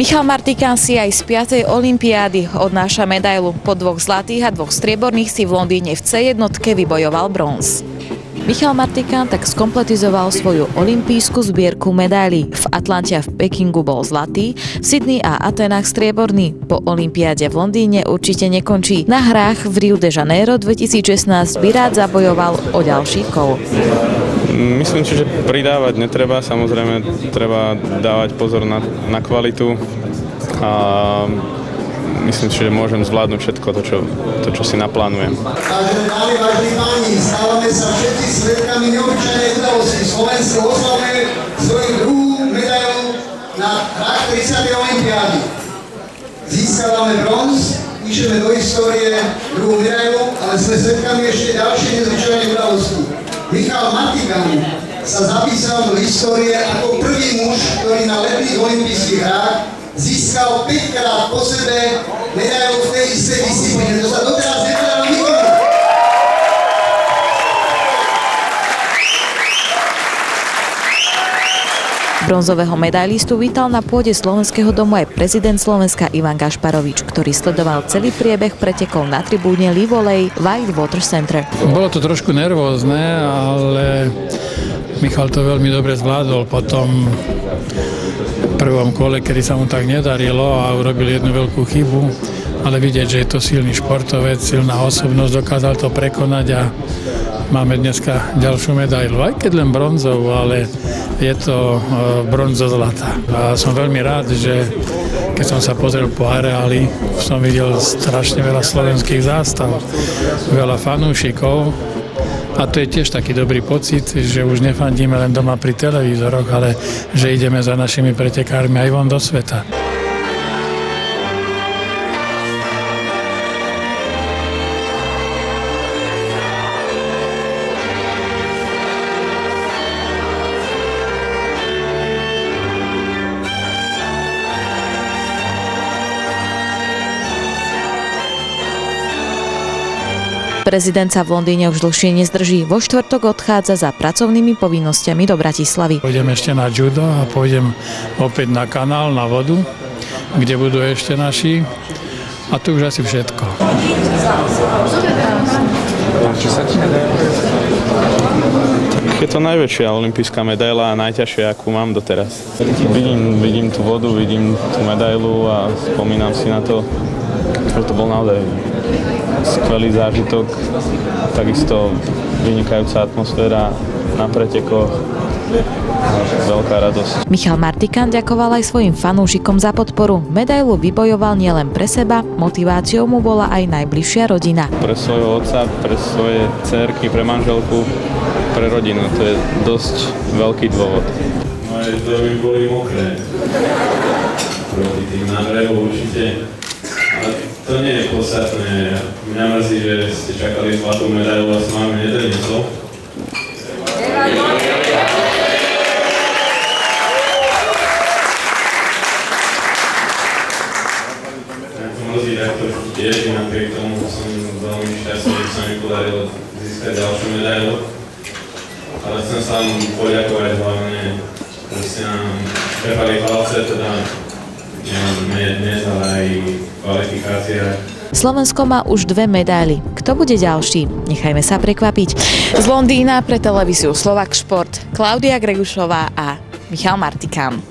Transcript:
Michal Martikán si aj z 5. olympiády odnáša medailu. Po 2 zlatých a 2 strieborných si v Londýne v C1 vybojoval bronz. Michal Martikán tak skompletizoval svoju olympijskú zbierku medailí. V Atlante a v Pekingu bol zlatý, v Sydney a Atenách strieborný. Po olympiáde v Londýne určite nekončí. Na hrách v Rio de Janeiro 2016 by rád zabojoval o ďalší kov. Myslím si, že pridávať netreba, samozrejme treba dávať pozor na kvalitu a myslím si, že môžem zvládnuť všetko to, čo si naplánujem. Vážené dámy, vážení páni, stávame sa všetci svedkami neobyčajnej udalosti. Slovensko oslavuje svoju druhú medailu na hrách 30. olympiády. Získavame bronz, píšeme do histórie druhú medailu, ale sme svedkami ešte ďalšej nezvyčajnej udalosti. Michal Martikán sa zapísal do histórie ako prvý muž, ktorý na letných olympijských hrách získal 5-krát po sebe medailu v tej istej disciplíne. To sa doteraz nepodarilo nikomu. Bronzového medailistu vítal na pôde Slovenského domu aj prezident Slovenska Ivan Gašparovič, ktorý sledoval celý priebeh pretekov na tribúne Livolej Whitewater Center. Bolo to trošku nervózne, ale Michal to veľmi dobre zvládol. Potom v prvom kole, kedy sa mu tak nedarilo a urobil jednu veľkú chybu, ale vidieť, že je to silný športovec, silná osobnosť, dokázal to prekonať a máme dneska ďalšiu medailu, aj keď len bronzovú, ale je to bronzo zlata. A som veľmi rád, že keď som sa pozrel po areáli, som videl strašne veľa slovenských zástav, veľa fanúšikov a to je tiež taký dobrý pocit, že už nefandíme len doma pri televízoroch, ale že ideme za našimi pretekármi aj von do sveta. Prezident sa v Londýne už dlhšie nezdrží. Vo štvrtok odchádza za pracovnými povinnosťami do Bratislavy. Pôjdem ešte na judo a pôjdem opäť na kanál, na vodu, kde budú ešte naši. A to už asi všetko. Je to najväčšia olympijská medaila a najťažšia, akú mám doteraz. Vidím tú vodu, vidím tú medailu a spomínam si na to, že to bol naozaj skvelý zážitok, takisto vynikajúca atmosféra na pretekoch, veľká radosť. Michal Martikán ďakoval aj svojim fanúšikom za podporu. Medailu vybojoval nielen pre seba, motiváciou mu bola aj najbližšia rodina. Pre svojho otca, pre svoje dcérky, pre manželku, pre rodinu. To je dosť veľký dôvod. Moje zdroje boli mokré. Proti tým nádrejom určite. Ale to nie je podstatné. Mňa mrzí, že ste čakali zlatú medailu a som vám nedoniesol. Mňa to mrzí takto tiež, napriek tomu som veľmi šťastný, že sa mi podarilo získať ďalšiu medailu. Ale chcem sa vám poďakovať hlavne, že ste nám trepali palce, teda nie dnes, ale aj kvalifikácia. Slovensko má už 2 medaily. Kto bude ďalší? Nechajme sa prekvapiť. Z Londýna pre televíziu Slovak Šport Klaudia Gregušová a Michal Martikán.